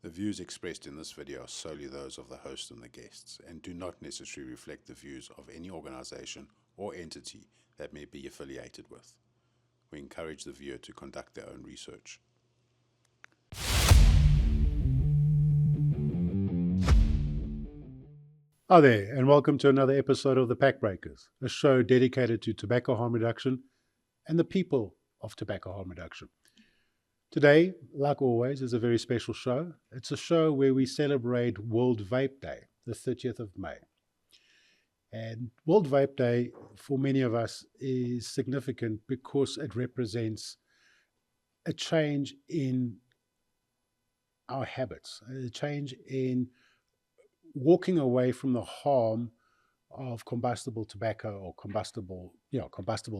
The views expressed in this video are solely those of the host and the guests and do not necessarily reflect the views of any organization or entity that may be affiliated with. We encourage the viewer to conduct their own research. Hi there, and welcome to another episode of The Pack Breakers, a show dedicated to tobacco harm reduction and the people of tobacco harm reduction. Today, like always, is a very special show. It's a show where we celebrate World Vape Day, the 30th of May. And World Vape Day, for many of us, is significant because it represents a change in our habits, a change in walking away from the harm of combustible tobacco or combustible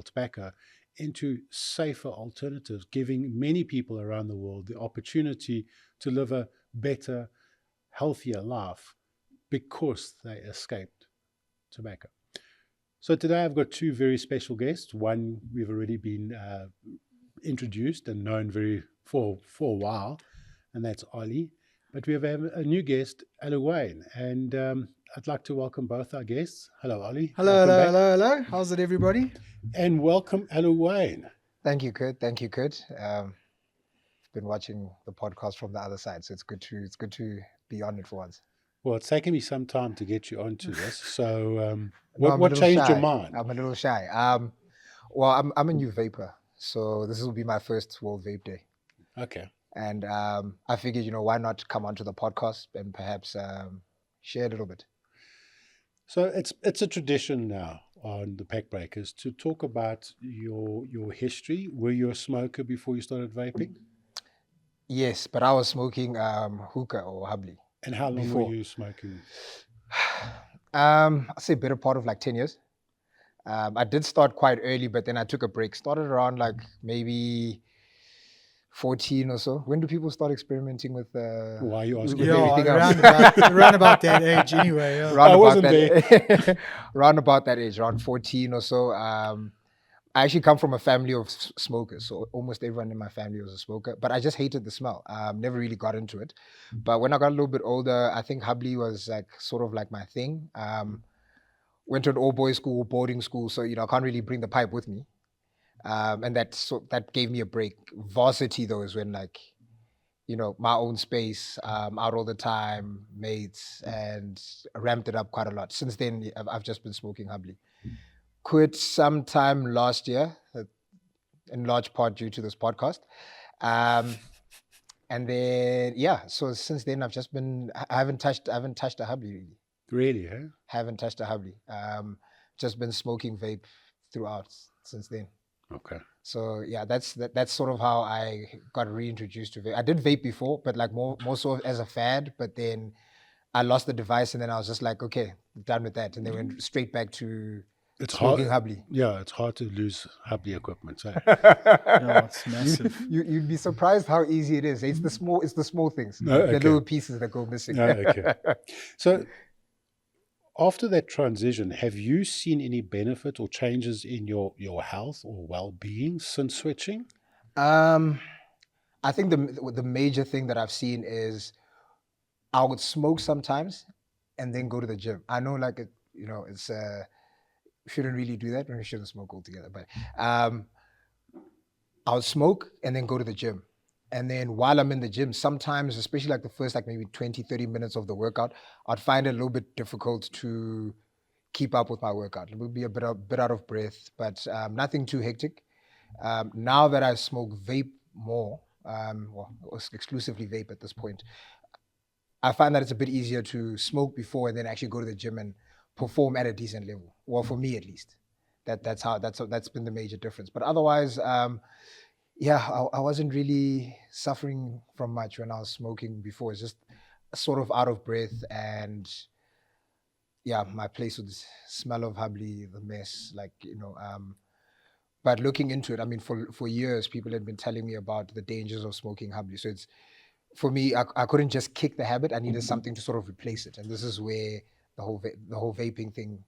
tobacco into safer alternatives, giving many people around the world the opportunity to live a better, healthier life because they escaped tobacco. So today I've got two very special guests. One we've already been introduced and known for a while, and that's Ollie. But we have a new guest, Ollie, and I'd like to welcome both our guests. Hello, Ollie. Hello. How's it, everybody? And welcome, Ollie. Thank you, Kurt. I've been watching the podcast from the other side, so it's good to be on it for once. Well, it's taken me some time to get you onto this. So, what changed your mind? I'm a little shy. Well, I'm a new vapor, so this will be my first World Vape Day. Okay. And I figured, why not come onto the podcast and perhaps share a little bit. So it's a tradition now on the Pack Breakers to talk about your history. Were you a smoker before you started vaping? Yes, but I was smoking hookah or habli. And how long were you smoking? I'll say better part of like 10 years. I did start quite early, but then I took a break. Started around like maybe 14 or so. When do people start experimenting with why are you asking? Around about that age anyway. Yeah. I wasn't there. Around about that age, around 14 or so. I actually come from a family of smokers, so almost everyone in my family was a smoker, but I just hated the smell. Never really got into it. But when I got a little bit older, I think habli was like sort of like my thing. Went to an all-boys school, boarding school, so I can't really bring the pipe with me. And that gave me a break. Varsity though is when my own space, out all the time, mates, and ramped it up quite a lot. Since then, I've just been smoking habli. Quit sometime last year, in large part due to this podcast. And then so since then I haven't touched a habli really. Really, huh? Haven't touched a habli. Just been smoking vape throughout since then. Okay. So yeah, that's sort of how I got reintroduced to vape. I did vape before, but like more so as a fad. But then I lost the device, and then I was just like, okay, done with that, and then went straight back to smoking habli. Yeah, it's hard to lose habli equipment. So. No, it's massive. You'd be surprised how easy it is. It's the small things, the little pieces that go missing. Okay. So, after that transition, have you seen any benefit or changes in your health or well-being since switching? I think the major thing that I've seen is I would smoke sometimes and then go to the gym. I know it's shouldn't really do that when we shouldn't smoke altogether, but I would smoke and then go to the gym. And then while I'm in the gym, sometimes, especially like the first maybe 20, 30 minutes of the workout, I'd find it a little bit difficult to keep up with my workout. It would be a bit out of breath, but nothing too hectic. Now that I smoke vape more, exclusively vape at this point, I find that it's a bit easier to smoke before and then actually go to the gym and perform at a decent level. Well, for me at least, that's been the major difference. But otherwise, I wasn't really suffering from much when I was smoking before. It's just sort of out of breath, and my place would smell of habli, the mess, but looking into it, I mean, for years, people had been telling me about the dangers of smoking habli. So it's, for me, I couldn't just kick the habit. I needed something to sort of replace it. And this is where the whole vaping thing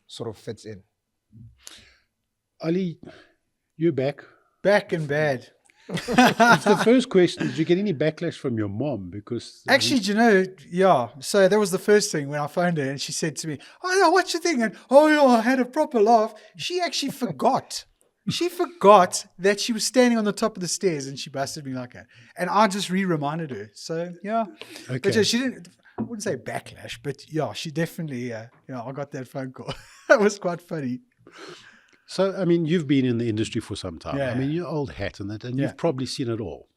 sort of fits in. Ollie, you're back. Back and bad. It's the first question. Did you get any backlash from your mom? Because Actually, do you know, yeah. So that was the first thing when I phoned her, and she said to me, "Oh yeah, what's your thing?" And oh yeah, I had a proper laugh. She actually forgot. She forgot that she was standing on the top of the stairs, and she busted me like that. And I just reminded her. So yeah, but Okay. yeah, she didn't. I wouldn't say backlash, but yeah, she definitely. I got that phone call. That was quite funny. So, I mean, you've been in the industry for some time. I Yeah. mean, you're old hat in it, and Yeah. you've probably seen it all.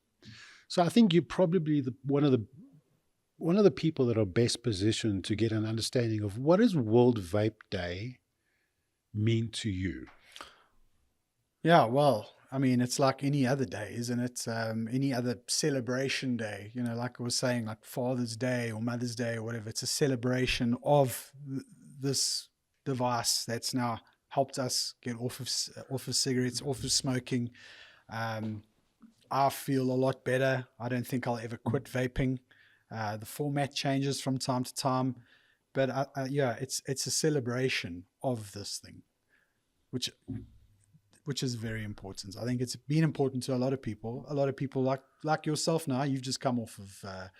So, I think you're probably one of the people that are best positioned to get an understanding of what does World Vape Day mean to you. Yeah, well, I mean, it's like any other day, isn't it? Any other celebration day, like I was saying, like Father's Day or Mother's Day or whatever. It's a celebration of this device that's now helped us get off of cigarettes, off of smoking. I feel a lot better. I don't think I'll ever quit vaping. The format changes from time to time, but yeah, it's a celebration of this thing, which is very important. I think it's been important to a lot of people. A lot of people like yourself now. You've just come off of a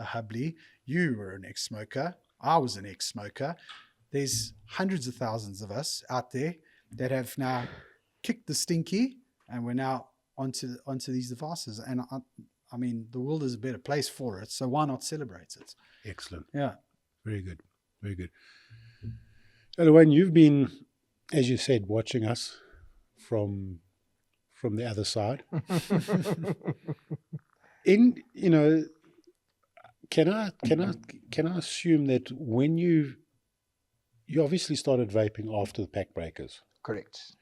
Hubley. You were an ex-smoker. I was an ex-smoker. There's hundreds of thousands of us out there that have now kicked the stinky, and we're now onto these devices. And I mean, the world is a better place for it. So why not celebrate it? Excellent. Yeah. Very good. Very good. Wayne, you've been, as you said, watching us from the other side. Can I assume that when you obviously started vaping after the pack breakers? Correct.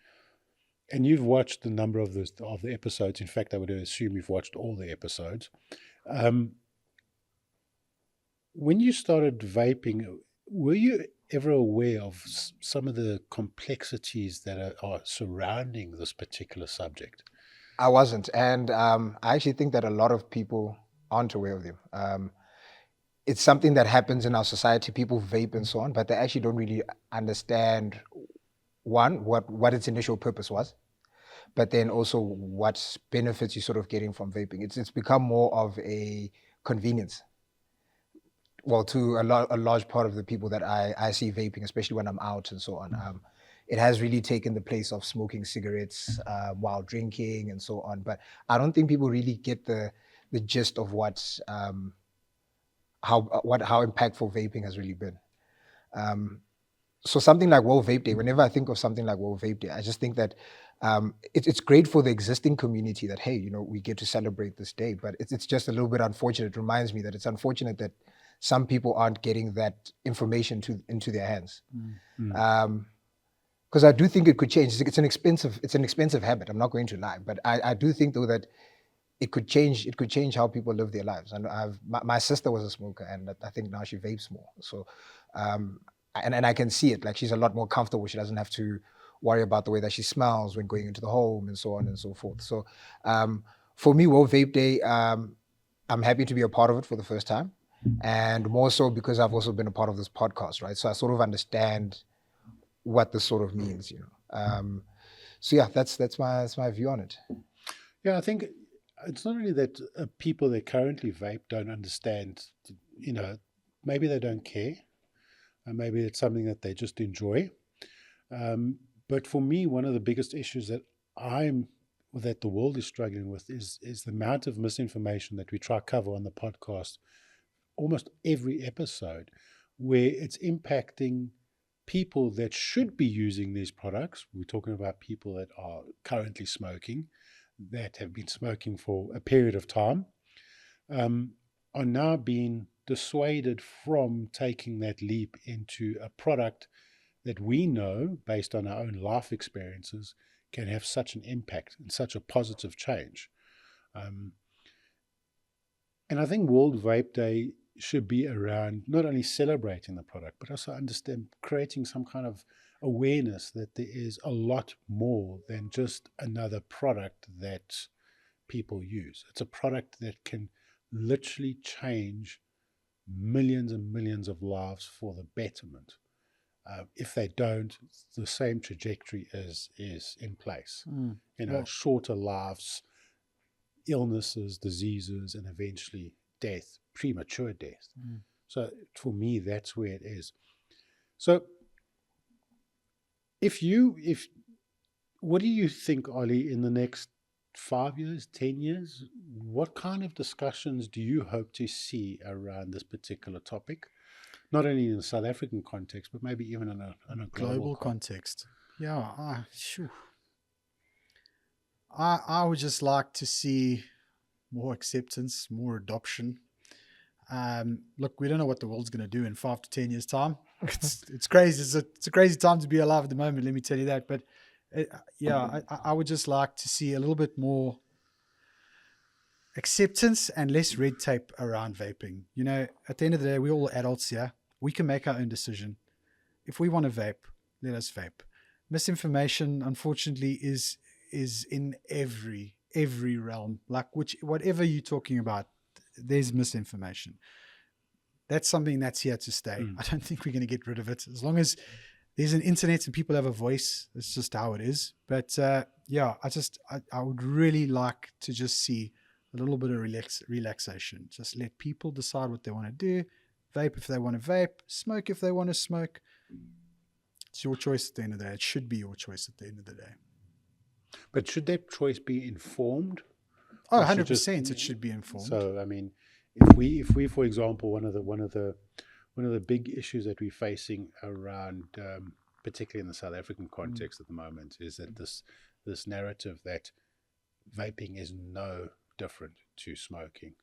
And you've watched the number of the episodes. In fact, I would assume you've watched all the episodes. When you started vaping, were you ever aware of some of the complexities that are surrounding this particular subject? I wasn't. And I actually think that a lot of people aren't aware of them. It's something that happens in our society. People vape and so on, but they actually don't really understand, one, what its initial purpose was, but then also what benefits you're sort of getting from vaping. It's become more of a convenience. Well, to a large part of the people that I see vaping, especially when I'm out and so on, it has really taken the place of smoking cigarettes while drinking and so on. But I don't think people really get the gist of how impactful vaping has really been. So something like World Vape Day, whenever I think of something like World Vape Day, I just think that it's great for the existing community that, hey, we get to celebrate this day. But it's just a little bit unfortunate. It reminds me that it's unfortunate that some people aren't getting that information into their hands. Because I do think it could change. It's an expensive habit. I'm not going to lie, but I do think though that it could change how people live their lives. And my sister was a smoker, and I think now she vapes more. So, and I can see it. Like, she's a lot more comfortable. She doesn't have to worry about the way that she smells when going into the home and so on and so forth. So, for me, World Vape Day, I'm happy to be a part of it for the first time. And more so because I've also been a part of this podcast, right? So I sort of understand what this sort of means, So yeah, that's my view on it. Yeah, I think it's not only that people that currently vape don't understand, maybe they don't care, and maybe it's something that they just enjoy. But for me, one of the biggest issues that the world is struggling with is the amount of misinformation that we try to cover on the podcast almost every episode, where it's impacting people that should be using these products. We're talking about people that are currently smoking, that have been smoking for a period of time, are now being dissuaded from taking that leap into a product that we know, based on our own life experiences, can have such an impact and such a positive change. And I think World Vape Day should be around not only celebrating the product, but also creating some kind of awareness that there is a lot more than just another product that people use. It's a product that can literally change millions and millions of lives for the betterment. If they don't, the same trajectory is in place. Shorter lives, illnesses, diseases, and eventually death, premature death. So for me, that's where it is. So what do you think, Ollie, in the next 5 years, 10 years, what kind of discussions do you hope to see around this particular topic? Not only in the South African context, but maybe even in a global context. Yeah, I would just like to see more acceptance, more adoption. Look, we don't know what the world's going to do in 5 to 10 years' time. It's crazy. It's a crazy time to be alive at the moment. Let me tell you that. But I would just like to see a little bit more acceptance and less red tape around vaping. You know, at the end of the day, we're all adults here. We can make our own decision. If we want to vape, let us vape. Misinformation, unfortunately, is in every realm. Like whatever you're talking about, there's misinformation. That's something that's here to stay. I don't think we're going to get rid of it. As long as there's an internet and people have a voice, that's just how it is. But I would really like to just see a little bit of relaxation. Just let people decide what they want to do. Vape if they want to vape. Smoke if they want to smoke. It's your choice at the end of the day. It should be your choice at the end of the day. But should that choice be informed? Oh, 100%. It should be informed. So, I mean, if we, for example, one of the big issues that we're facing around, particularly in the South African context at the moment, is that this narrative that vaping is no different to smoking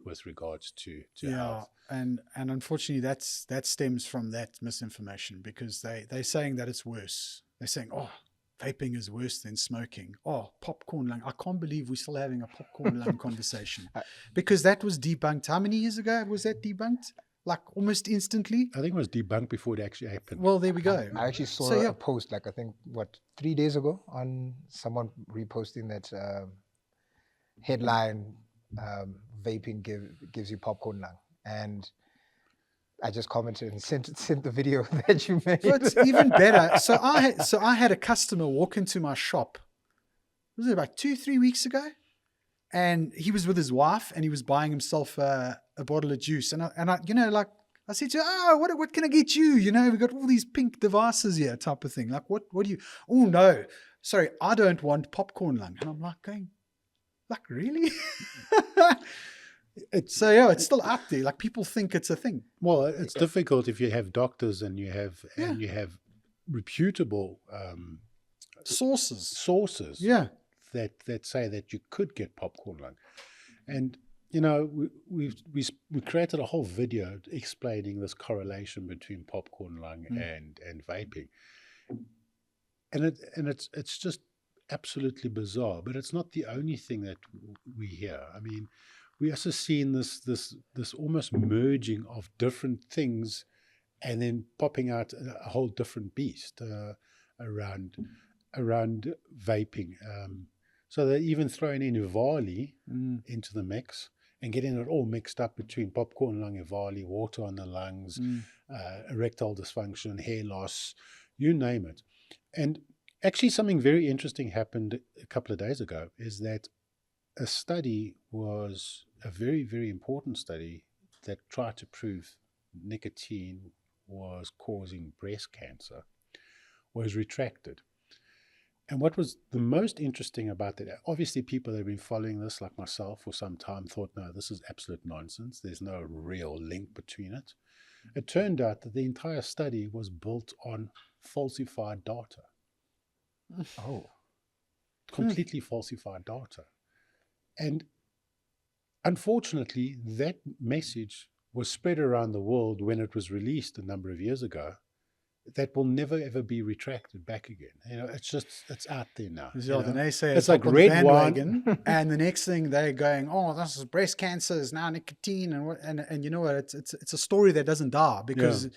with regards to health. And unfortunately that stems from that misinformation, because they're saying that it's worse. They're saying, oh, vaping is worse than smoking. Oh, popcorn lung. I can't believe we're still having a popcorn lung conversation, because that was debunked. How many years ago was that debunked? Like almost instantly. I think it was debunked before it actually happened. Well, there we go. I actually saw a post, like I think 3 days ago, on someone reposting that headline, vaping gives you popcorn lung, and I just commented and sent the video that you made. So it's even better. So I had a customer walk into my shop. Was it about 2-3 weeks ago? And he was with his wife, and he was buying himself a bottle of juice. And I you know, like I said to him, what can I get you? You know, we've got all these pink devices here, type of thing. Like what do you? Oh no, sorry, I don't want popcorn lung. And I'm like going, like really? It's still out there. Like people think it's a thing. Well, it's difficult if you have doctors and you have reputable sources. Yeah, that say that you could get popcorn lung, and you know we created a whole video explaining this correlation between popcorn lung and vaping, and it's just absolutely bizarre. But it's not the only thing that we hear. I mean, we also seen this almost merging of different things, and then popping out a whole different beast around vaping. So they're even throwing in Ivali into the mix and getting it all mixed up between popcorn lung, Ivali, water on the lungs, erectile dysfunction, hair loss, you name it. And actually something very interesting happened a couple of days ago, is that a study was a very, very important study that tried to prove nicotine was causing breast cancer, was retracted. And what was the most interesting about that, obviously people that have been following this, like myself, for some time thought, no, this is absolute nonsense. There's no real link between it. It turned out that the entire study was built on falsified data. Oh. Completely falsified data. And unfortunately, that message was spread around the world when it was released a number of years ago. That will never ever be retracted back again. You know, it's out there now. The naysayers, it's like red wine, and the next thing they're going, oh, this is breast cancer, is now nicotine, and you know what? It's a story that doesn't die because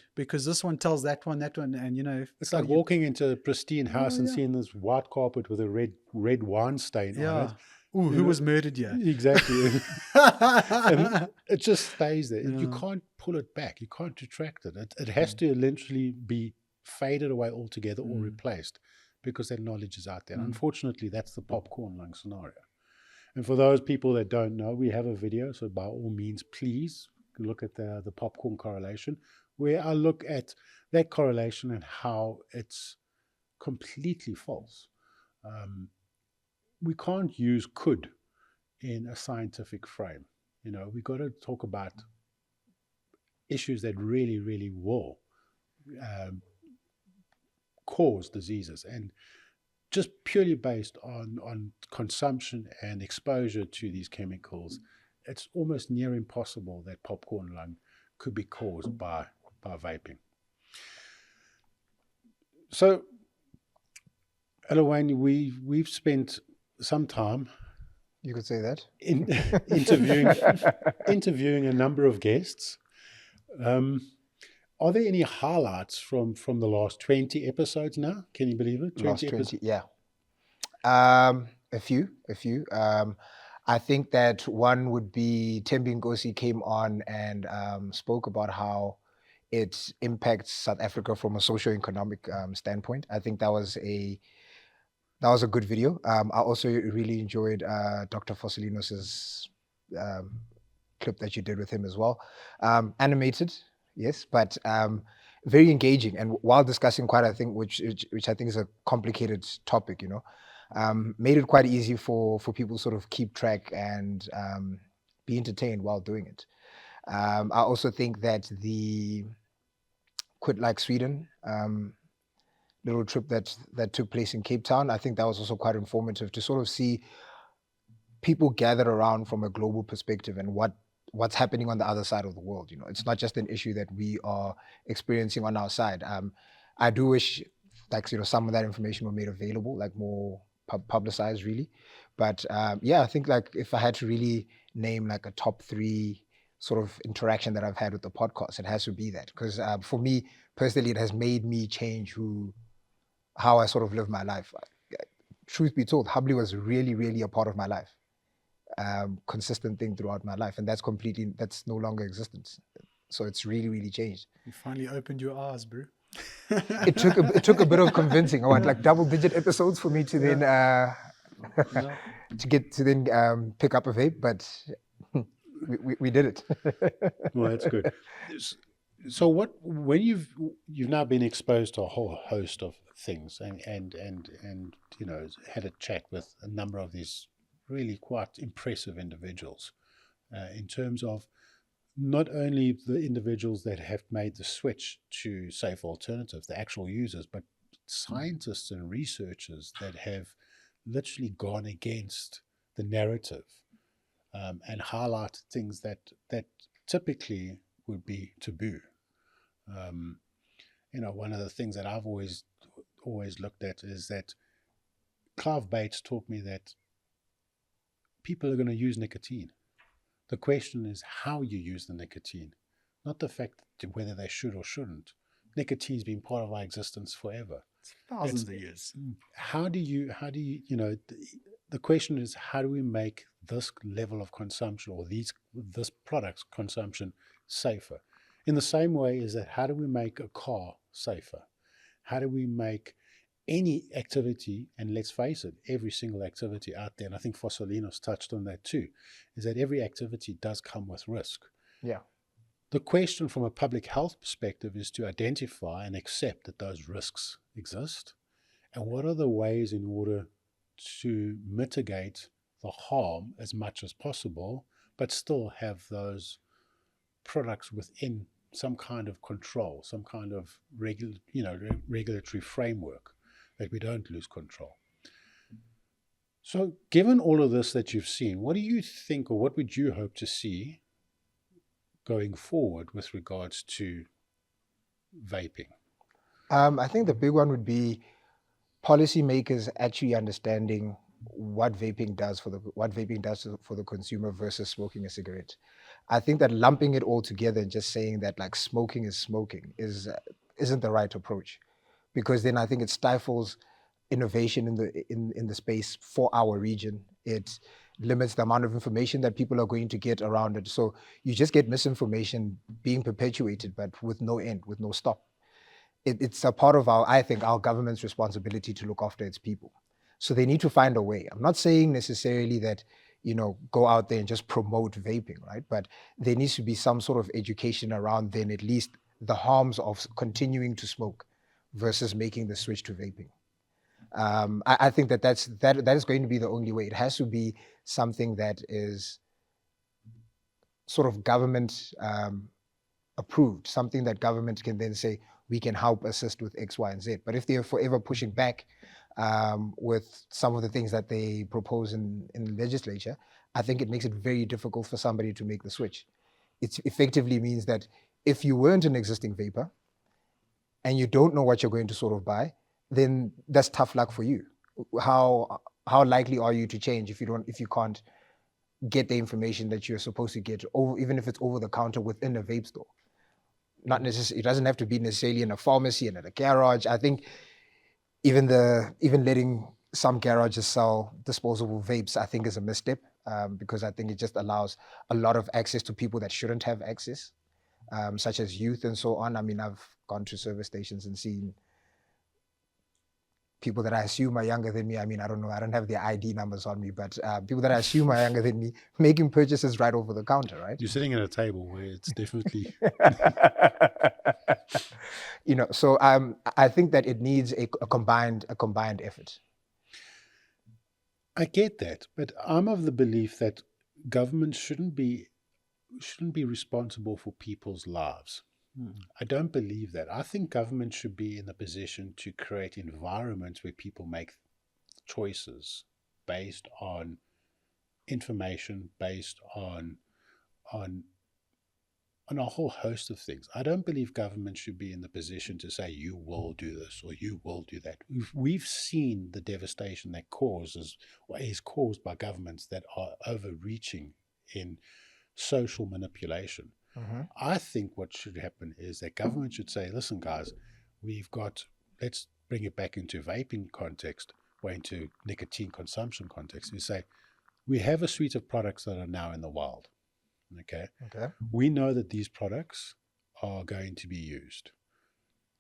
this one tells that one, and you know, it's like walking into a pristine house and seeing this white carpet with a red wine stain on it. Ooh, who was murdered here? Exactly. And it just stays there. You can't pull it back. You can't retract it. It has to literally be faded away altogether or replaced, because that knowledge is out there. And unfortunately, that's the popcorn lung scenario. And for those people that don't know, we have a video, so by all means, please look at the popcorn correlation, where I look at that correlation and how it's completely false. We can't use could in a scientific frame. We got to talk about issues that really, really will cause diseases, and just purely based on consumption and exposure to these chemicals, it's almost near impossible that popcorn lung could be caused by vaping. So, Elawane, we've spent some time, You could say that, interviewing a number of guests. Are there any highlights from the last 20 episodes now? Can you believe it? last 20, yeah. A few. I think that one would be Thembi Nkosi came on and spoke about how it impacts South Africa from a socio-economic standpoint. I think that was a good video. I also really enjoyed Dr. Fossilinos's clip that you did with him as well. Animated, yes, but very engaging. And while discussing quite, I think, which I think is a complicated topic, made it quite easy for people to sort of keep track and be entertained while doing it. I also think that the Quit Like Sweden little trip that took place in Cape Town, I think that was also quite informative to sort of see people gathered around from a global perspective and what's happening on the other side of the world. It's not just an issue that we are experiencing on our side. I do wish, some of that information were made available, like more publicized, really. But I think if I had to really name like a top 3 sort of interaction that I've had with the podcast, it has to be that, because for me personally, it has made me change how I sort of live my life. Truth be told, Hubley was really, really a part of my life. Consistent thing throughout my life, and that's no longer existence. So it's really, really changed. You finally opened your eyes, bro. It took a bit of convincing. I want like double-digit episodes for me to then pick up a vape, but we did it. Well, that's good. So when you've now been exposed to a whole host of things and had a chat with a number of these really quite impressive individuals, in terms of not only the individuals that have made the switch to safe alternatives, the actual users, but scientists and researchers that have literally gone against the narrative and highlighted things that typically would be taboo. One of the things that I've always looked at is that Clive Bates taught me that people are going to use nicotine. The question is how you use the nicotine, not the fact whether they should or shouldn't. Nicotine's been part of our existence forever. Thousands of years. How do you, the question is, how do we make this level of consumption or this product's consumption safer? In the same way as that, how do we make a car safer? How do we make any activity, and let's face it, every single activity out there, and I think Fossilinos touched on that too, is that every activity does come with risk. Yeah. The question from a public health perspective is to identify and accept that those risks exist, and what are the ways in order to mitigate the harm as much as possible, but still have those products within some kind of control, some kind of regulatory framework, that we don't lose control. So given all of this that you've seen, what do you think, or what would you hope to see going forward with regards to vaping? I think the big one would be policymakers actually understanding what vaping does for the consumer versus smoking a cigarette. I think that lumping it all together and just saying that like smoking is smoking isn't the right approach, because then I think it stifles innovation in the space for our region. It limits the amount of information that people are going to get around it. So you just get misinformation being perpetuated, but with no end, with no stop. It's a part of our government's responsibility to look after its people. So they need to find a way. I'm not saying necessarily that go out there and just promote vaping, right? But there needs to be some sort of education around then at least the harms of continuing to smoke versus making the switch to vaping. I think that that is going to be the only way. It has to be something that is sort of government approved, something that government can then say, we can help assist with X, Y, and Z. But if they're forever pushing back with some of the things that they propose in the legislature, I think it makes it very difficult for somebody to make the switch. It effectively means that if you weren't an existing vapor and you don't know what you're going to sort of buy, then that's tough luck for you. How likely are you to change if you can't get the information that you're supposed to get, over, even if it's over the counter within a vape store? Not necessarily, it doesn't have to be necessarily in a pharmacy and at a garage. I think even letting some garages sell disposable vapes, I think, is a misstep, because I think it just allows a lot of access to people that shouldn't have access, such as youth and so on. I mean, I've gone to service stations and seen people that I assume are younger than me. I mean, I don't know, I don't have their ID numbers on me, but people that I assume are younger than me making purchases right over the counter, right? You're sitting at a table where it's definitely... So I think that it needs a combined effort. I get that, but I'm of the belief that government shouldn't be responsible for people's lives. I don't believe that. I think government should be in the position to create environments where people make choices based on information, based on a whole host of things. I don't believe government should be in the position to say, you will do this or you will do that. We've seen the devastation that is caused by governments that are overreaching in social manipulation. I think what should happen is that government should say, listen, guys, let's bring it back into vaping context or into nicotine consumption context. We say, we have a suite of products that are now in the wild. Okay. We know that these products are going to be used.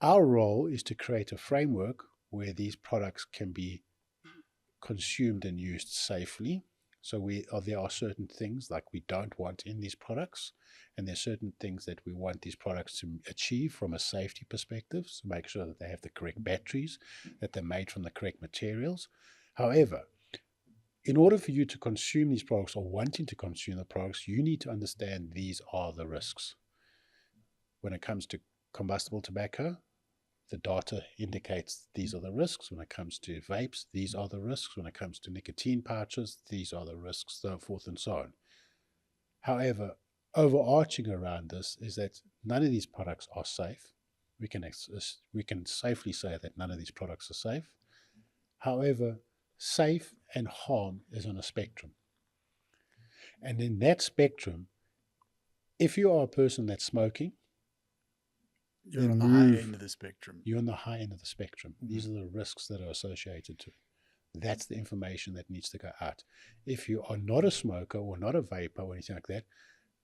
Our role is to create a framework where these products can be consumed and used safely. So there are certain things like we don't want in these products, and there's certain things that we want these products to achieve from a safety perspective, so make sure that they have the correct batteries, that they're made from the correct materials. However, in order for you to consume these products or wanting to consume the products, you need to understand these are the risks. When it comes to combustible tobacco, the data indicates these are the risks. When it comes to vapes, these are the risks. When it comes to nicotine pouches, these are the risks, so forth and so on. However, overarching around this is that none of these products are safe. We can safely say that none of these products are safe. However, safe and harm is on a spectrum. And in that spectrum, if you are a person that's smoking, you're on the high end of the spectrum. You're on the high end of the spectrum. These are the risks that are associated to it. That's the information that needs to go out. If you are not a smoker or not a vapor or anything like that,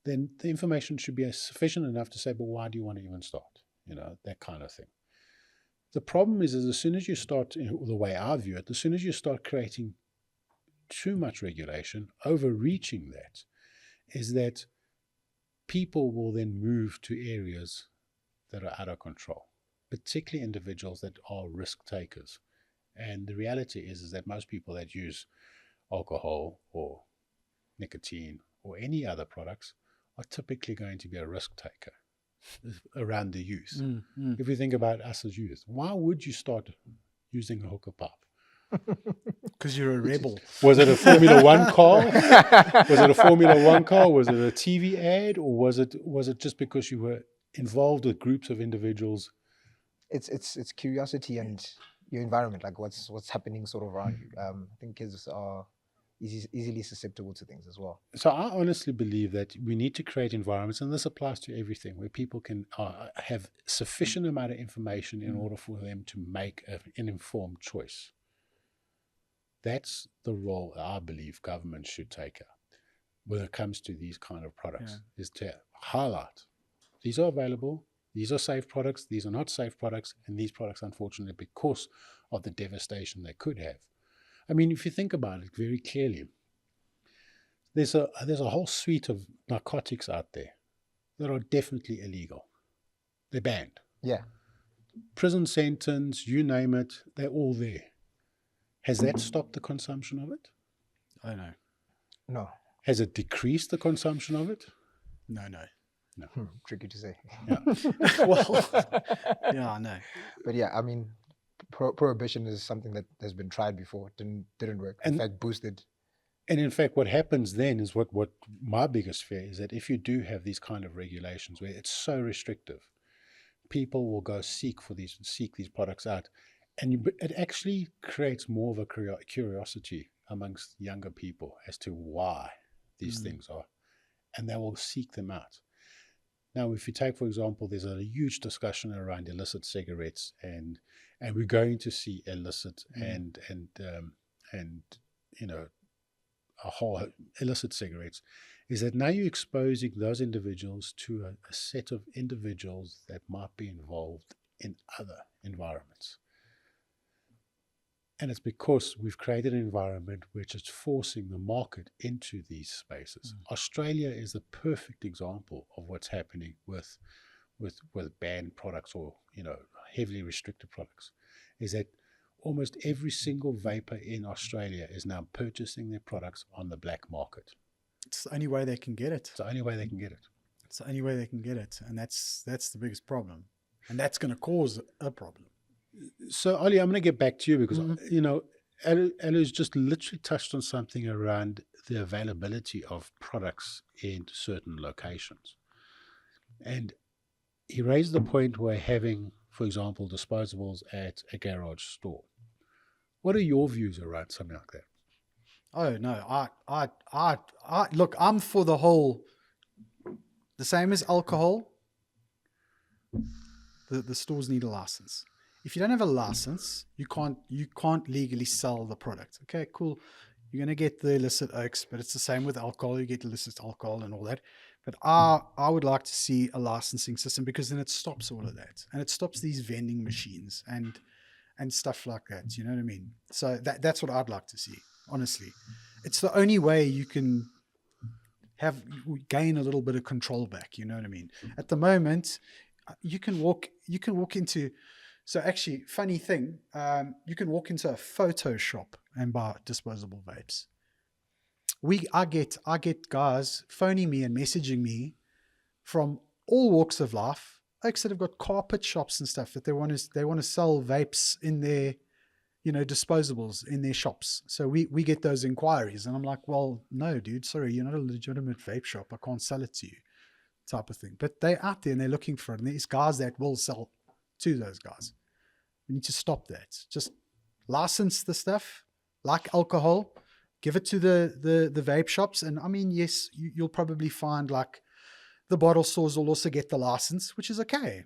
then the information should be sufficient enough to say, but why do you want to even start? That kind of thing. The problem is as soon as you start, the way I view it, as soon as you start creating too much regulation, overreaching that, is that people will then move to areas that are out of control, particularly individuals that are risk takers. And the reality is that most people that use alcohol or nicotine or any other products are typically going to be a risk taker around the youth. If you think about us as youth, why would you start using a hookah pipe? Because you're a rebel. Was it a Formula One car? Was it a Formula One car? Was it a TV ad? Or was it just because you were involved with groups of individuals? It's curiosity and your environment, like what's happening sort of around you. I think kids are easily susceptible to things as well. So I honestly believe that we need to create environments, and this applies to everything, where people can have sufficient amount of information in order for them to make an informed choice. That's the role I believe government should take up when it comes to these kind of products, is to highlight these are available, these are safe products, these are not safe products, and these products, unfortunately, because of the devastation they could have. I mean, if you think about it very clearly, there's a whole suite of narcotics out there that are definitely illegal. They're banned. Yeah. Prison sentence, you name it, they're all there. Has that stopped the consumption of it? I know. No. Has it decreased the consumption of it? No. Tricky to say. Yeah. Well, yeah, I know. But yeah, I mean, prohibition is something that has been tried before. Didn't work. In fact, boosted. And in fact, what happens then is what my biggest fear is that if you do have these kind of regulations where it's so restrictive, people will go seek these products out, and it actually creates more of a curiosity amongst younger people as to why these things are, and they will seek them out. Now, if you take, for example, there's a huge discussion around illicit cigarettes, and we're going to see illicit and you know, a whole illicit cigarettes, is that now you're exposing those individuals to a set of individuals that might be involved in other environments. And it's because we've created an environment which is forcing the market into these spaces. Australia is the perfect example of what's happening with banned products, or, you know, heavily restricted products, is that almost every single vapor in Australia is now purchasing their products on the black market. It's the only way they can get it. It's the only way they can get it. It's the only way they can get it. And that's the biggest problem. And that's going to cause a problem. So, Ollie, I'm going to get back to you because, you know, Alu's just literally touched on something around the availability of products in certain locations. And he raised the point where having, for example, disposables at a garage store. What are your views around something like that? Oh no, I look, I'm for the same as alcohol. The stores need a license. If you don't have a license, you can't legally sell the product. Okay, cool. You're gonna get the illicit oaks, but it's the same with alcohol. You get illicit alcohol and all that. But I would like to see a licensing system, because then it stops all of that, and it stops these vending machines and stuff like that. You know what I mean? So that's what I'd like to see. Honestly, it's the only way you can gain a little bit of control back. You know what I mean? At the moment, you can walk into. So actually, funny thing, you can walk into a photo shop and buy disposable vapes. I get guys phoning me and messaging me from all walks of life, folks that have got carpet shops and stuff, that they want to sell vapes in their, you know, disposables in their shops. So we get those inquiries, and I'm like, well, no, dude, sorry, you're not a legitimate vape shop. I can't sell it to you, type of thing. But they're out there and they're looking for it, and there's guys that will sell to those guys. We need to stop that. Just license the stuff like alcohol, give it to the vape shops. And I mean, yes, you'll probably find like the bottle stores will also get the license, which is okay.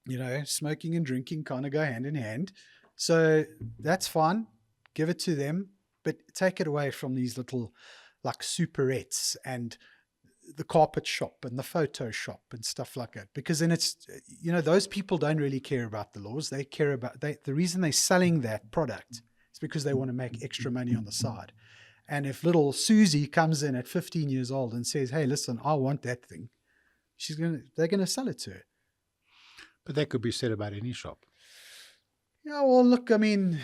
You know, smoking and drinking kind of go hand in hand. So that's fine. Give it to them, but take it away from these little like superettes and the carpet shop and the photo shop and stuff like that, because then it's, you know, those people don't really care about the laws. They care about, the reason they're selling that product is because they want to make extra money on the side. And if little Susie comes in at 15 years old and says, hey, listen, I want that thing, they're going to sell it to her. But that could be said about any shop. Yeah, well, look, I mean,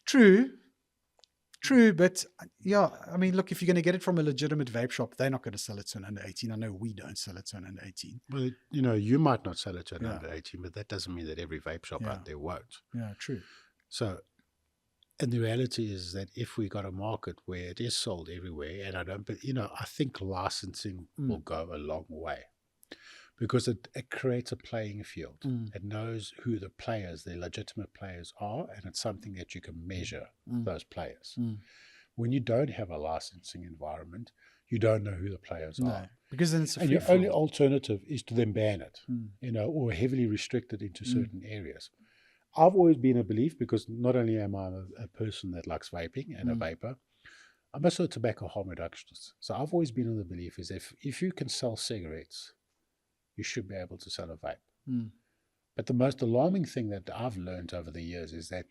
true, but yeah, I mean, look, if you're going to get it from a legitimate vape shop, they're not going to sell it to an under 18. I know we don't sell it to an under 18. Well, you know, you might not sell it to an under 18, but that doesn't mean that every vape shop out there won't. Yeah, true. So, and the reality is that if we got a market where it is sold everywhere, and I think licensing will go a long way, because it creates a playing field. It knows who the legitimate players are, and it's something that you can measure those players. When you don't have a licensing environment, you don't know who the players are. Because then it's and your only alternative is to then ban it, you know, or heavily restrict it into certain areas. I've always been a belief, because not only am I a person that likes vaping and a vapor, I'm also a tobacco harm reductionist. So I've always been on the belief is if you can sell cigarettes, you should be able to sell a vape. But the most alarming thing that I've learned over the years is that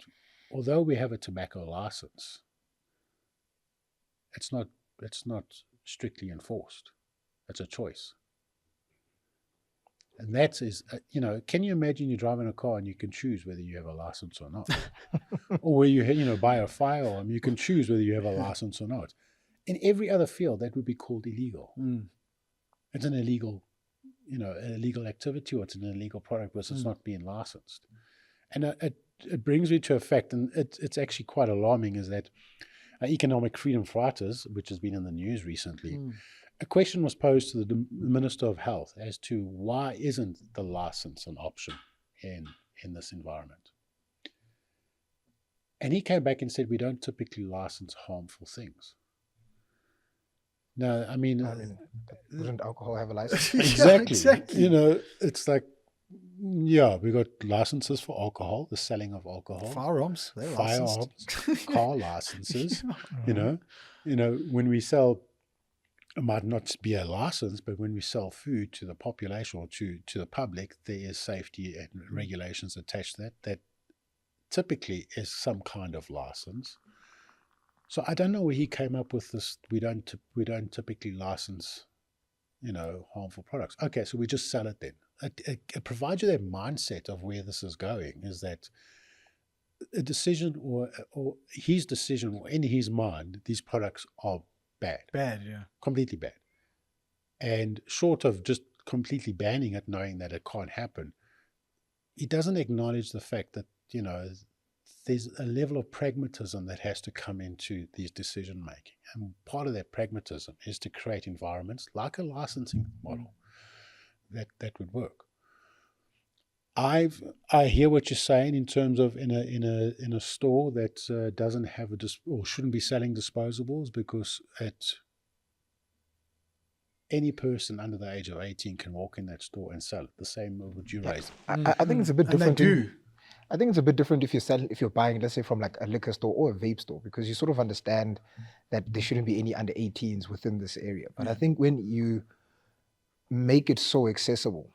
although we have a tobacco license, it's not strictly enforced. It's a choice. And that is, can you imagine you're driving a car and you can choose whether you have a license or not? Or where you buy a firearm, you can choose whether you have a license or not. In every other field, that would be called illegal. It's an illegal, illegal activity, or it's an illegal product because it's not being licensed. And it brings me to a fact, and it's actually quite alarming, is that economic freedom fighters, which has been in the news recently, a question was posed to the Minister of Health as to why isn't the license an option in this environment. And he came back and said, we don't typically license harmful things. No, I mean wouldn't alcohol have a license? Exactly. It's like, yeah, we got licenses for alcohol, the selling of alcohol. Firearms, they're licensed. Car licenses. When we sell, it might not be a license, but when we sell food to the population or to the public, there is safety and regulations attached to that typically is some kind of license. So I don't know where he came up with this. We don't typically license, harmful products. Okay, so we just sell it then. It provides you that mindset of where this is going, is that a decision or his decision, or in his mind, these products are bad. Bad, yeah. Completely bad. And short of just completely banning it, knowing that it can't happen, he doesn't acknowledge the fact that, there's a level of pragmatism that has to come into these decision making. And part of that pragmatism is to create environments like a licensing model that would work. I hear what you're saying in terms of in a store that doesn't have or shouldn't be selling disposables, because any person under the age of 18 can walk in that store and sell it. The same would you raise. I think it's a bit different. And they do. I think it's a bit different if you're buying, let's say, from like a liquor store or a vape store, because you sort of understand that there shouldn't be any under 18s within this area. But I think when you make it so accessible,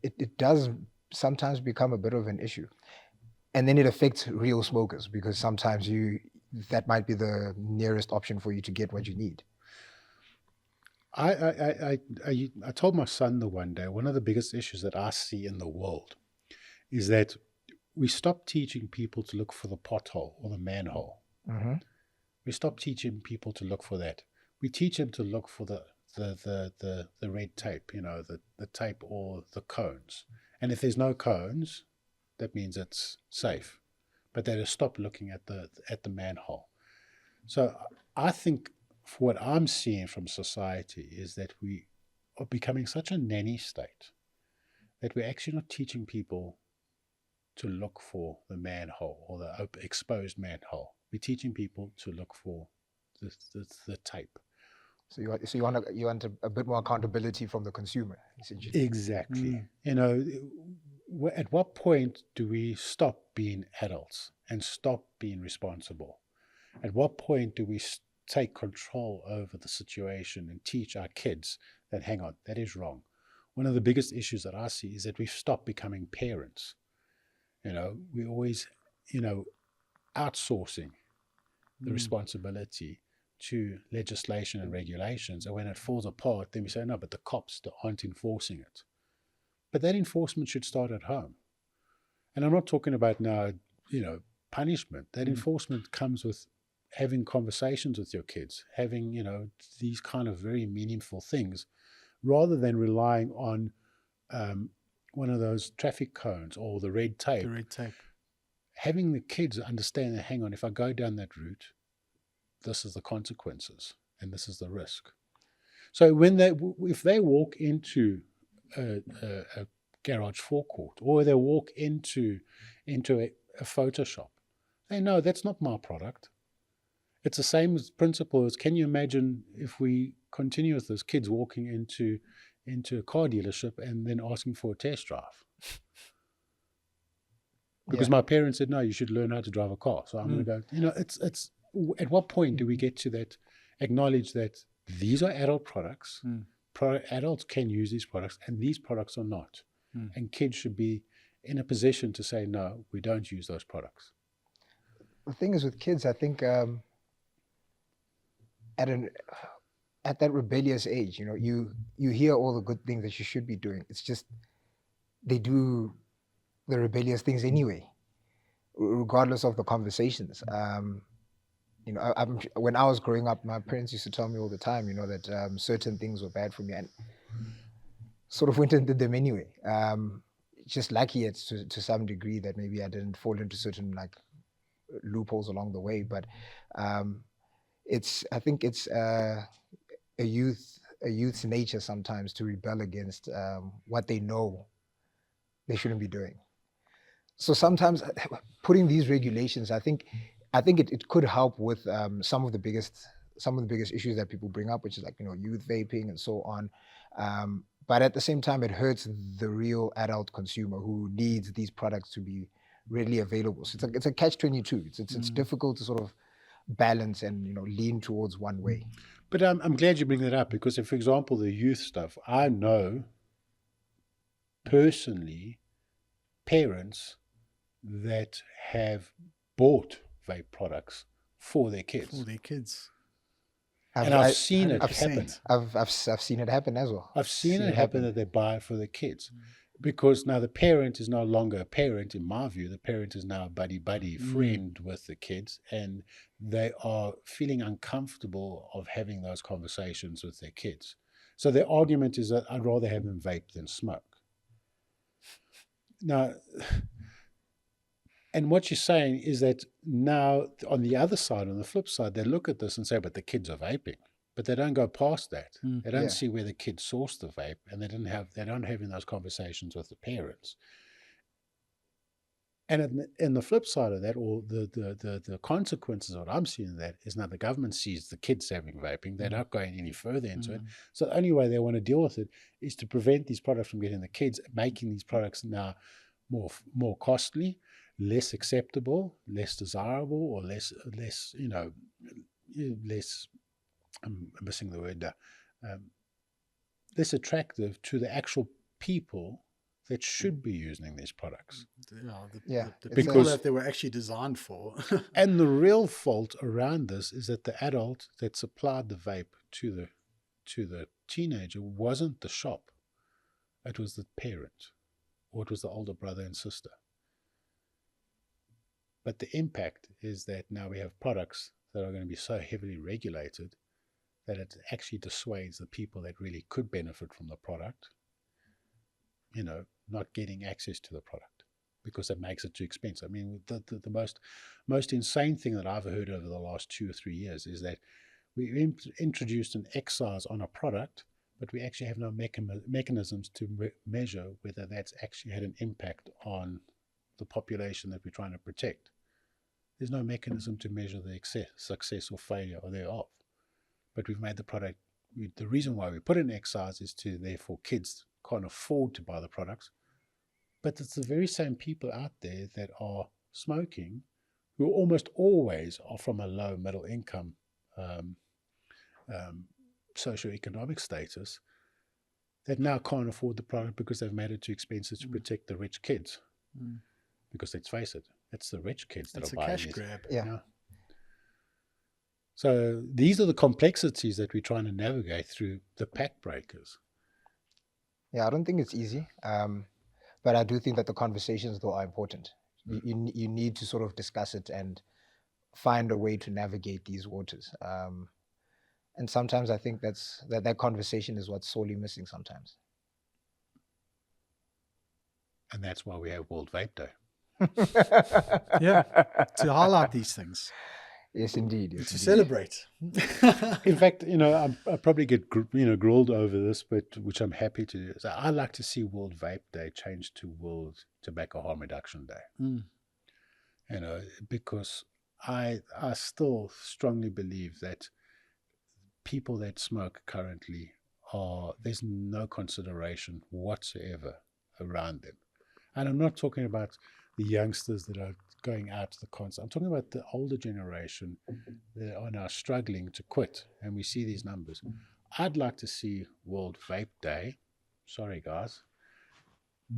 it does sometimes become a bit of an issue. And then it affects real smokers, because sometimes that might be the nearest option for you to get what you need. I told my son the one day, one of the biggest issues that I see in the world is that we stop teaching people to look for the pothole or the manhole. Mm-hmm. We stop teaching people to look for that. We teach them to look for the red tape, the tape or the cones. And if there's no cones, that means it's safe. But they just stop looking at the manhole. So I think for what I'm seeing from society is that we are becoming such a nanny state that we're actually not teaching people to look for the manhole or the exposed manhole. We're teaching people to look for the tape. So you want a bit more accountability from the consumer, essentially. Exactly. At what point do we stop being adults and stop being responsible? At what point do we take control over the situation and teach our kids that, hang on, that is wrong? One of the biggest issues that I see is that we've stopped becoming parents. We always, outsourcing the responsibility to legislation and regulations. And when it falls apart, then we say, no, but the cops aren't enforcing it. But that enforcement should start at home. And I'm not talking about now, punishment. That enforcement comes with having conversations with your kids, having, these kind of very meaningful things, rather than relying on one of those traffic cones or the red tape. The red tape. Having the kids understand that, hang on, if I go down that route, this is the consequences and this is the risk. So if they walk into a garage forecourt, or they walk into a photo shop, they know that's not my product. It's the same principle as, can you imagine if we continue with this, kids walking into a car dealership and then asking for a test drive? Because my parents said, no, you should learn how to drive a car. So I'm going to go, it's at what point do we get to that, acknowledge that these are adult products, adults can use these products, and these products are not. And kids should be in a position to say, no, we don't use those products. The thing is with kids, I think at an at that rebellious age, you know, you hear all the good things that you should be doing. It's just they do the rebellious things anyway, regardless of the conversations. You know, when I was growing up, my parents used to tell me all the time, you know, that certain things were bad for me, and sort of went and did them anyway. Just lucky it's to some degree that maybe I didn't fall into certain like loopholes along the way, but um, I think it's a youth's nature sometimes to rebel against what they know they shouldn't be doing. So sometimes putting these regulations, I think it could help with some of the biggest issues that people bring up, which is like, you know, youth vaping and so on. But at the same time, it hurts the real adult consumer who needs these products to be readily available. So it's a catch-22. It's difficult to sort of balance and, you know, lean towards one way. But I'm glad you bring that up, because if, for example, the youth stuff, I know personally parents that have bought vape products for their kids. For their kids. And I've seen it 100%. happen. I've seen it happen as well. I've seen it happen that they buy it for their kids. Because now the parent is no longer a parent, in my view. The parent is now a buddy friend with the kids, and they are feeling uncomfortable of having those conversations with their kids. So their argument is that I'd rather have them vape than smoke. Now, and what you're saying is that now on the other side, on the flip side, they look at this and say, but the kids are vaping. But they don't go past that. They don't see where the kids source the vape, and they don't having those conversations with the parents. And in the flip side of that, or the consequences of what I'm seeing of that is now the government sees the kids having vaping. They're not going any further into it. So the only way they want to deal with it is to prevent these products from getting the kids, making these products now more costly, less acceptable, less desirable, or less you know, less. I'm missing the word there. Less attractive to the actual people that should be using these products. The it's people Because- that they were actually designed for. And the real fault around this is that the adult that supplied the vape to the teenager wasn't the shop. It was the parent, or it was the older brother and sister. But the impact is that now we have products that are going to be so heavily regulated that it actually dissuades the people that really could benefit from the product, you know, not getting access to the product because it makes it too expensive. I mean, the most insane thing that I've heard over the last 2 or 3 years is that we introduced an excise on a product, but we actually have no mechanisms to measure whether that's actually had an impact on the population that we're trying to protect. There's no mechanism to measure the success or failure or thereof. But we've made the product, the reason why we put in excise is to, therefore, kids can't afford to buy the products. But it's the very same people out there that are smoking, who almost always are from a low middle income socioeconomic status, that now can't afford the product because they've made it too expensive to protect the rich kids. Because let's face it, it's the rich kids that It's are a buying cash it. grab. Yeah. So these are the complexities that we're trying to navigate through the pack breakers. Yeah, I don't think it's easy, but I do think that the conversations though are important. You need to sort of discuss it and find a way to navigate these waters. And sometimes I think that conversation is what's sorely missing sometimes. And that's why we have World Vape Day. Yeah, to highlight these things, Yes, indeed. to Yes, indeed. celebrate. In fact, you know, I probably get grilled over this, but which I'm happy to do. So I like to see World Vape Day change to World Tobacco Harm Reduction Day. You know, because I still strongly believe that people that smoke currently there's no consideration whatsoever around them. And I'm not talking about the youngsters that are going out to the concert. I'm talking about the older generation that are now struggling to quit. And we see these numbers. I'd like to see World Vape Day, sorry guys,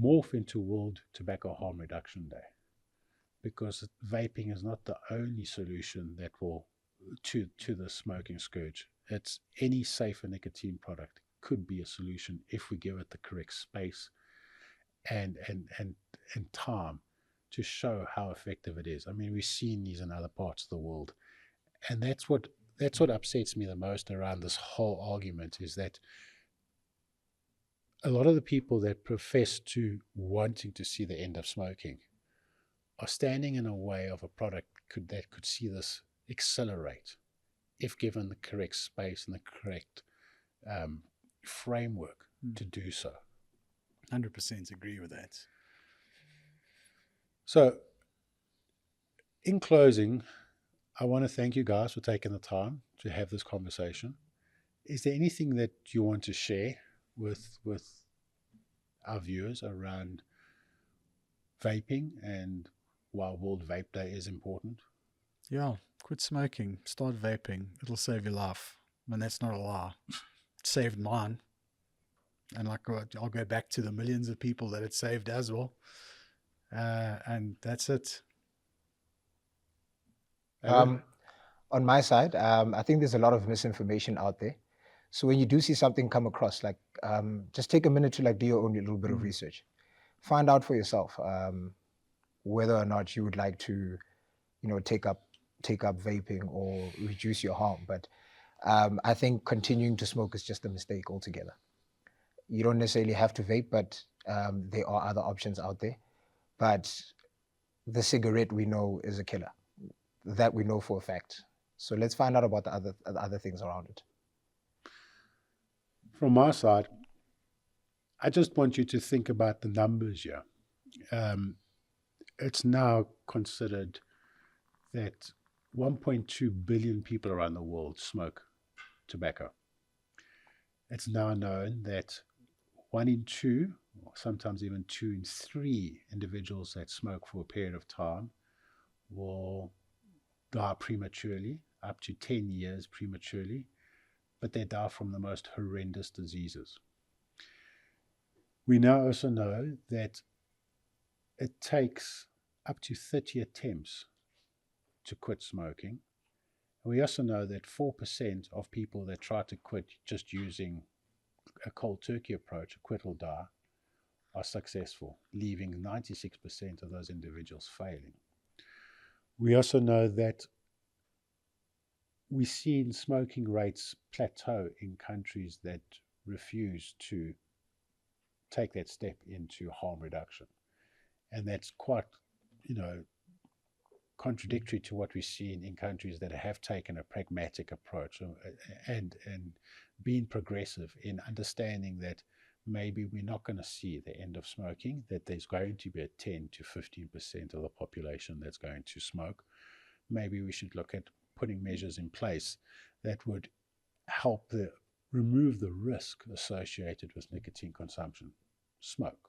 morph into World Tobacco Harm Reduction Day. Because vaping is not the only solution that will to the smoking scourge. It's any safer nicotine product could be a solution if we give it the correct space and time to show how effective it is. I mean, we've seen these in other parts of the world, and that's what upsets me the most around this whole argument, is that a lot of the people that profess to wanting to see the end of smoking are standing in a way of a product that could see this accelerate if given the correct space and the correct framework to do so. 100% agree with that. So, in closing, I want to thank you guys for taking the time to have this conversation. Is there anything that you want to share with our viewers around vaping and why World Vape Day is important? Yeah, quit smoking, start vaping. It'll save your life. And that's not a lie. It saved mine. And like I'll go back to the millions of people that it saved as well. And that's it. On my side, I think there's a lot of misinformation out there. So when you do see something come across, like just take a minute to like do your own little bit of research. Find out for yourself whether or not you would like to, take up vaping or reduce your harm. But I think continuing to smoke is just a mistake altogether. You don't necessarily have to vape, but there are other options out there. But the cigarette, we know, is a killer. That we know for a fact. So let's find out about the other things around it. From my side, I just want you to think about the numbers here. It's now considered that 1.2 billion people around the world smoke tobacco. It's now known that 1 in 2, or sometimes even 2 in 3 individuals that smoke for a period of time will die prematurely, up to 10 years prematurely, but they die from the most horrendous diseases. We now also know that it takes up to 30 attempts to quit smoking. And we also know that 4% of people that try to quit just using a cold turkey approach, a quit or die, are successful, leaving 96% of those individuals failing. We also know that we've seen smoking rates plateau in countries that refuse to take that step into harm reduction. And that's quite, contradictory to what we've seen in countries that have taken a pragmatic approach and been progressive in understanding that maybe we're not going to see the end of smoking, that there's going to be a 10 to 15% of the population that's going to smoke. Maybe we should look at putting measures in place that would help remove the risk associated with nicotine consumption, smoke.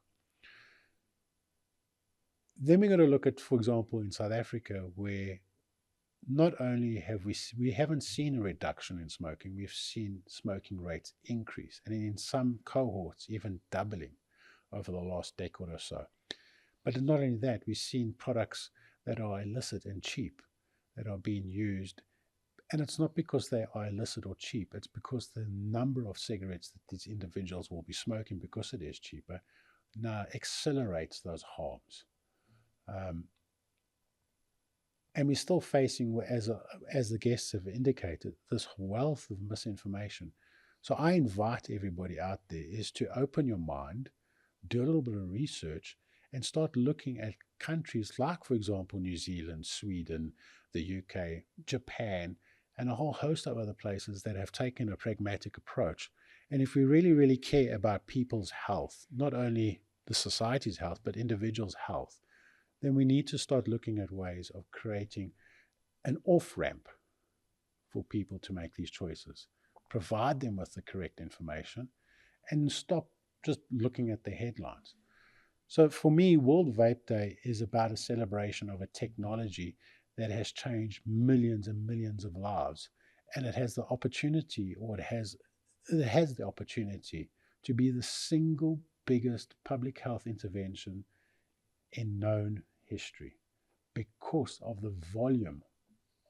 Then we're going to look at, for example, in South Africa, where not only have we haven't seen a reduction in smoking, we've seen smoking rates increase, and in some cohorts even doubling over the last decade or so. But not only that, we've seen products that are illicit and cheap that are being used. And it's not because they are illicit or cheap, it's because the number of cigarettes that these individuals will be smoking, because it is cheaper, now accelerates those harms. And we're still facing, as the guests have indicated, this wealth of misinformation. So I invite everybody out there is to open your mind, do a little bit of research, and start looking at countries like, for example, New Zealand, Sweden, the UK, Japan, and a whole host of other places that have taken a pragmatic approach. And if we really, really care about people's health, not only the society's health, but individuals' health, then we need to start looking at ways of creating an off-ramp for people to make these choices, provide them with the correct information, and stop just looking at the headlines. So for me, World Vape Day is about a celebration of a technology that has changed millions and millions of lives, and it has the opportunity, or it has the opportunity to be the single biggest public health intervention in known history, because of the volume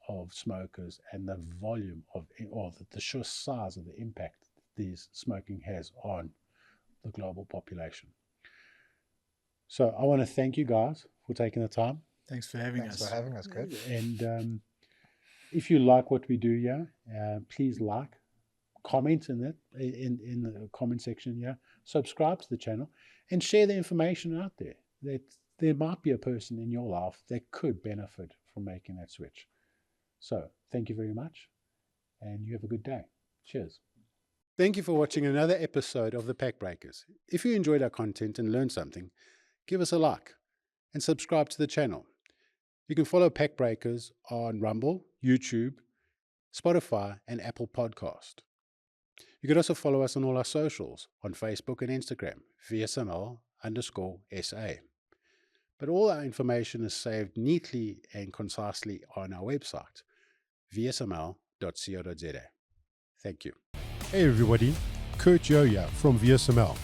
of smokers and the volume of, or the sheer size of the impact these smoking has on the global population. So I want to thank you guys for taking the time. Thanks for having Thanks us. for having us, Kurt. And if you like what we do here, please comment in the comment section here, subscribe to the channel, and share the information out there that there might be a person in your life that could benefit from making that switch. So thank you very much, and you have a good day. Cheers. Thank you for watching another episode of The Pack Breakers. If you enjoyed our content and learned something, give us a like and subscribe to the channel. You can follow Pack Breakers on Rumble, YouTube, Spotify, and Apple Podcast. You can also follow us on all our socials on Facebook and Instagram, VSML_SA. But all our information is saved neatly and concisely on our website, vsml.co.za. Thank you. Hey everybody, Kurt here from VSML.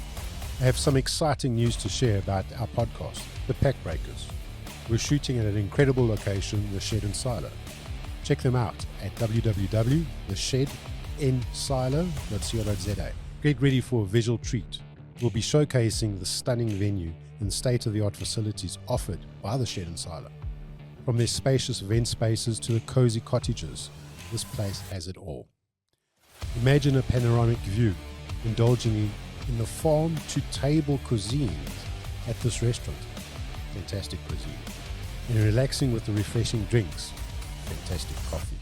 I have some exciting news to share about our podcast, The Pack Breakers. We're shooting at an incredible location, The Shed in Silo. Check them out at www.theshedinsilo.co.za. Get ready for a visual treat. We'll be showcasing the stunning venue and state-of-the-art facilities offered by The Shed in Silo. From their spacious event spaces to the cozy cottages, this place has it all. Imagine a panoramic view, indulging in the farm-to-table cuisine at this restaurant. Fantastic cuisine. And relaxing with the refreshing drinks. Fantastic coffee.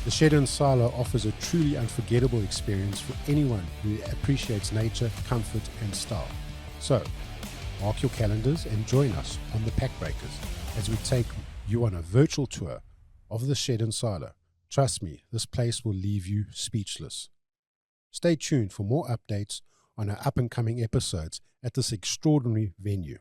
The Shed in Silo offers a truly unforgettable experience for anyone who appreciates nature, comfort, and style. So, mark your calendars and join us on the Pack Breakers as we take you on a virtual tour of the Shed in Silo. Trust me, this place will leave you speechless. Stay tuned for more updates on our up-and-coming episodes at this extraordinary venue.